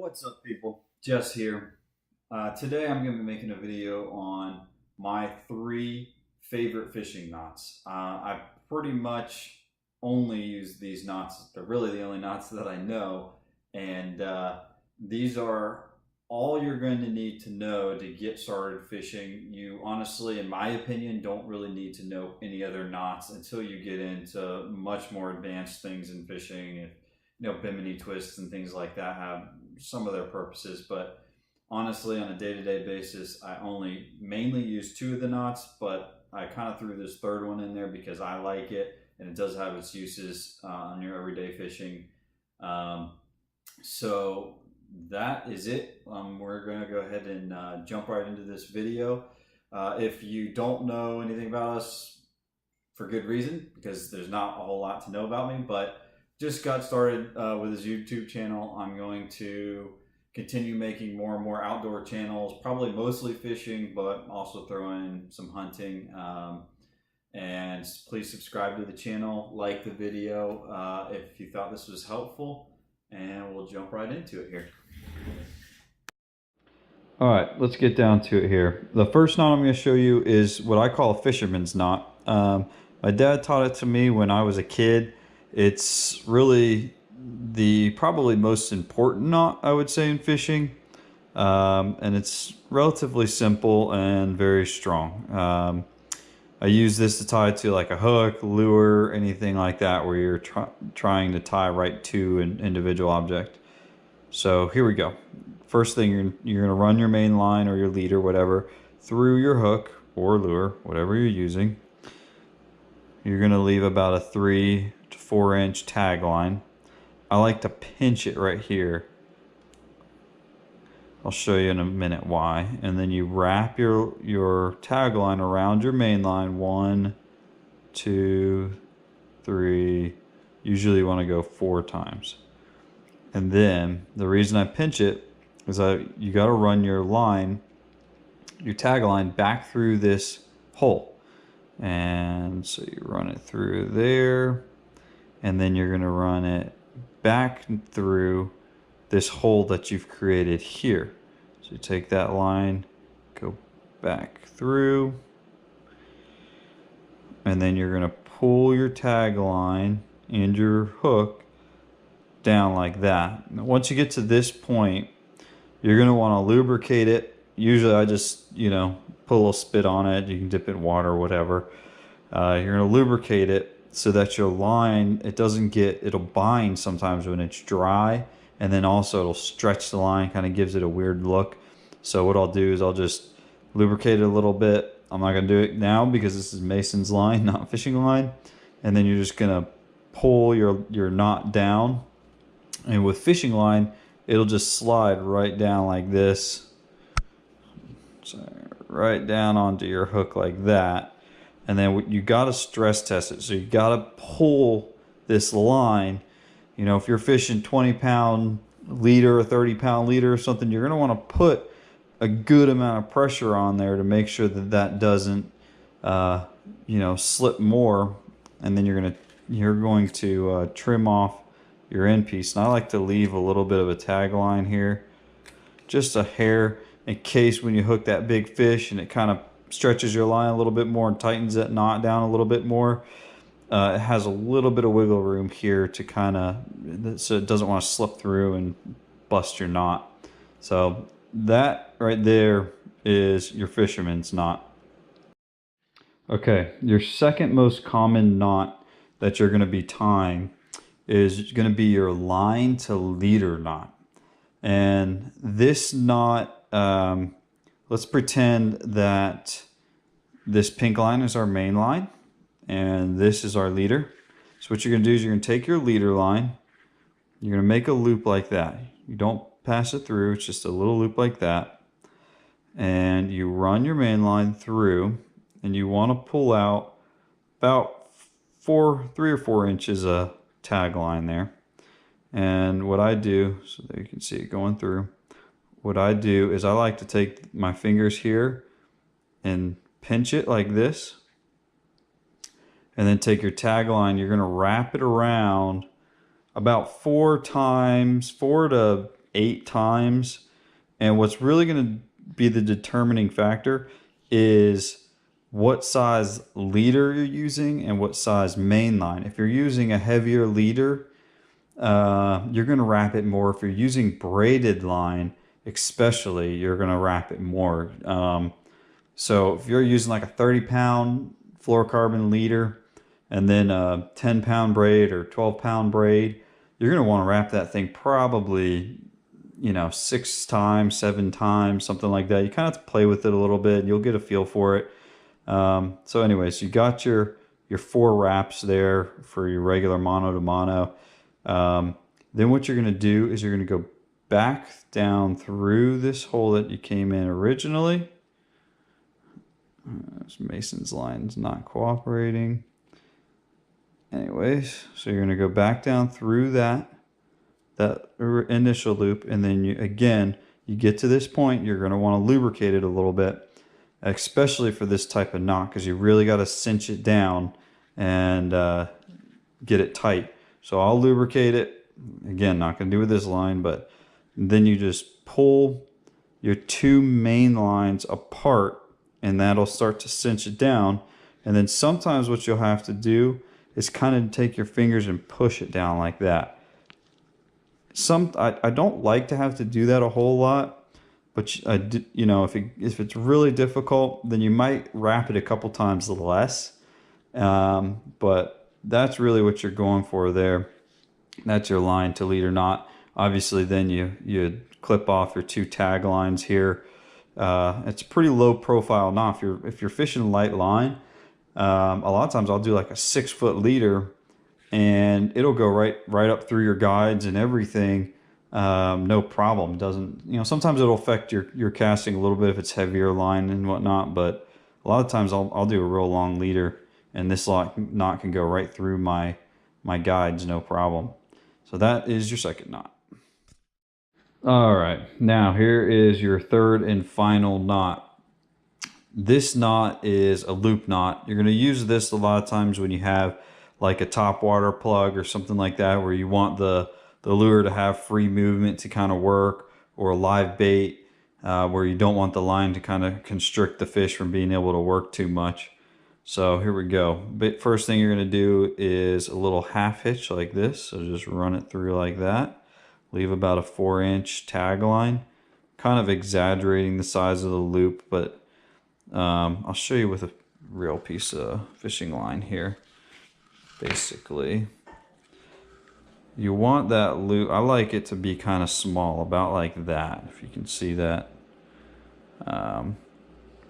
What's up, people? Jess here. Today I'm going to be making a video on my 3 favorite fishing knots. I pretty much only use these knots. They're really the only knots that I know. And these are all you're going to need to know to get started fishing. You honestly, in my opinion, don't really need to know any other knots until you get into much more advanced things in fishing. If, bimini twists and things like that have some of their purposes, but honestly, on a day-to-day basis, I only mainly use 2 of the knots, but I kind of threw this third one in there because I like it and it does have its uses on your everyday fishing. So that is it. We're going to go ahead and jump right into this video. If you don't know anything about us, for good reason, because there's not a whole lot to know about me, but just got started with his YouTube channel. I'm going to continue making more and more outdoor channels, probably mostly fishing, but also throw in some hunting. And please subscribe to the channel, like the video if you thought this was helpful, and we'll jump right into it here. All right, let's get down to it here. The first knot I'm going to show you is what I call a fisherman's knot. My dad taught it to me when I was a kid. It's really the probably most important knot, I would say, in fishing. And it's relatively simple and very strong. I use this to tie to like a hook, lure, anything like that where you're trying to tie right to an individual object. So here we go. First thing, you're going to run your main line or your leader, whatever, through your hook or lure, whatever you're using. You're going to leave about a 3 to 4 inch tag line. I like to pinch it right here. I'll show you in a minute why. And then you wrap your tag line around your main line. 1, 2, 3. Usually you want to go 4 times. And then the reason I pinch it is you got to run your tag line back through this hole. And so you run it through there, and then you're going to run it back through this hole that you've created here. So you take that line, go back through, and then you're going to pull your tag line and your hook down like that. Now, once you get to this point, you're going to want to lubricate it. Usually I just, put a little spit on it. You can dip it in water or whatever. You're going to lubricate it so that your line, it'll bind sometimes when it's dry. And then also it'll stretch the line, kind of gives it a weird look. So what I'll do is I'll just lubricate it a little bit. I'm not going to do it now because this is Mason's line, not fishing line. And then you're just going to pull your knot down. And with fishing line, it'll just slide right down like this. So right down onto your hook like that. And then you got to stress test it. So you got to pull this line. If you're fishing 20-pound leader or 30-pound leader or something, you're going to want to put a good amount of pressure on there to make sure that doesn't, slip more. And then you're going to trim off your end piece. And I like to leave a little bit of a tag line here, just a hair, in case when you hook that big fish and it kind of stretches your line a little bit more and tightens that knot down a little bit more. It has a little bit of wiggle room here to so it doesn't want to slip through and bust your knot. So that right there is your fisherman's knot. Okay, your second most common knot that you're going to be tying is going to be your line to leader knot. And this knot, let's pretend that this pink line is our main line and this is our leader. So what you're going to do is you're going to take your leader line, you're going to make a loop like that. You don't pass it through, it's just a little loop like that. And you run your main line through, and you want to pull out about 3 or 4 inches of tag line there. And what I do, so that you can see it going through, what I do is I like to take my fingers here and pinch it like this. And then take your tag line, you're going to wrap it around about 4 to 8 times. And what's really going to be the determining factor is what size leader you're using and what size main line. If you're using a heavier leader, you're going to wrap it more. If you're using braided line, especially, you're going to wrap it more. So if you're using like a 30-pound fluorocarbon leader and then a 10-pound braid or 12-pound braid, you're going to want to wrap that thing probably, 6 times, 7 times, something like that. You kind of have to play with it a little bit. You'll get a feel for it. So anyways, you got your 4 wraps there for your regular mono to mono. Then what you're going to do is you're going to go back down through this hole that you came in originally. This Mason's line's not cooperating. Anyways, so you're going to go back down through that initial loop, and then you get to this point, you're going to want to lubricate it a little bit, especially for this type of knot, because you really got to cinch it down and get it tight. So I'll lubricate it. Again, not going to do with this line, but then you just pull your 2 main lines apart, and that'll start to cinch it down. And then sometimes what you'll have to do is kind of take your fingers and push it down like that. I don't like to have to do that a whole lot, but if it's really difficult, then you might wrap it a couple times less. But that's really what you're going for there. That's your line to leader knot. Obviously, then you clip off your 2 tag lines here. It's a pretty low profile knot. If you're fishing light line, a lot of times I'll do like a 6-foot leader, and it'll go right up through your guides and everything. No problem. Doesn't, sometimes it'll affect your casting a little bit if it's heavier line and whatnot, but a lot of times I'll do a real long leader, and this knot can go right through my guides, no problem. So that is your second knot. All right, now here is your third and final knot. This knot is a loop knot. You're going to use this a lot of times when you have like a top water plug or something like that, where you want the lure to have free movement to kind of work, or a live bait where you don't want the line to kind of constrict the fish from being able to work too much. So here we go. First thing you're going to do is a little half hitch like this. So just run it through like that. Leave about a 4-inch tag line, kind of exaggerating the size of the loop, but I'll show you with a real piece of fishing line here. Basically, you want that loop, I like it to be kind of small, about like that, if you can see that.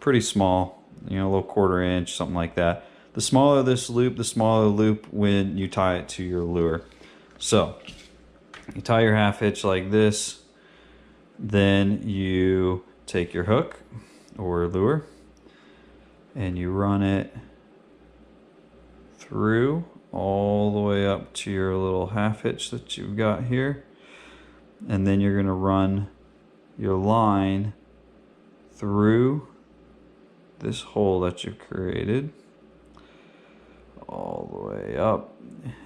Pretty small, a little 1/4 inch, something like that. The smaller this loop, the smaller the loop when you tie it to your lure. So you tie your half hitch like this, then you take your hook or lure and you run it through all the way up to your little half hitch that you've got here, and then you're going to run your line through this hole that you've created all the way up,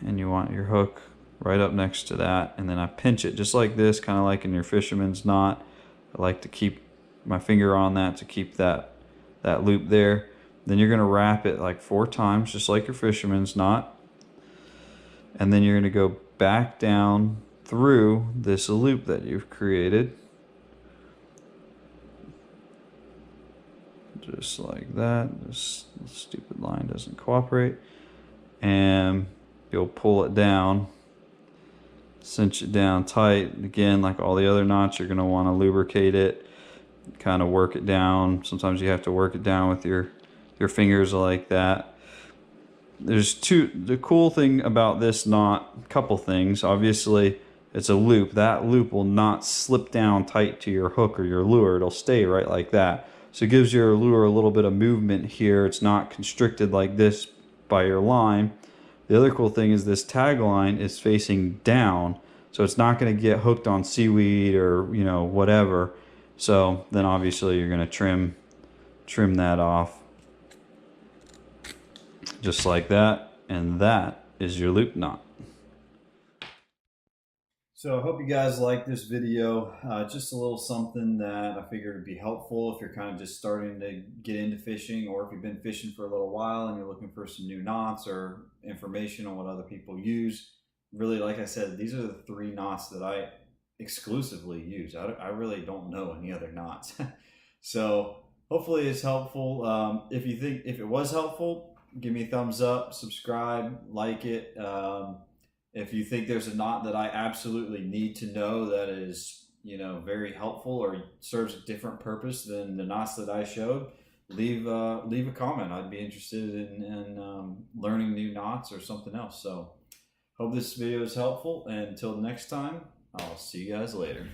and you want your hook right up next to that, and then I pinch it just like this, kind of like in your fisherman's knot. I like to keep my finger on that to keep that loop there. Then you're going to wrap it like 4 times, just like your fisherman's knot, and then you're going to go back down through this loop that you've created, just like that. This stupid line doesn't cooperate, and you'll pull it down, cinch it down tight. Again, like all the other knots, you're going to want to lubricate it, kind of work it down. Sometimes you have to work it down with your fingers like that. The cool thing about this knot, a couple things. Obviously, it's a loop. That loop will not slip down tight to your hook or your lure. It'll stay right like that. So it gives your lure a little bit of movement here. It's not constricted like this by your line. The other cool thing is this tag line is facing down, so it's not going to get hooked on seaweed or whatever. So then obviously you're going to trim that off just like that, and that is your loop knot. So I hope you guys like this video. Just a little something that I figured would be helpful if you're kind of just starting to get into fishing, or if you've been fishing for a little while and you're looking for some new knots or information on what other people use. Really, like I said, these are the 3 knots that I exclusively use. I really don't know any other knots. So hopefully it's helpful. If it was helpful, give me a thumbs up, subscribe, like it. If you think there's a knot that I absolutely need to know that is, very helpful or serves a different purpose than the knots that I showed, leave a comment. I'd be interested in learning new knots or something else. So hope this video is helpful, and until next time, I'll see you guys later.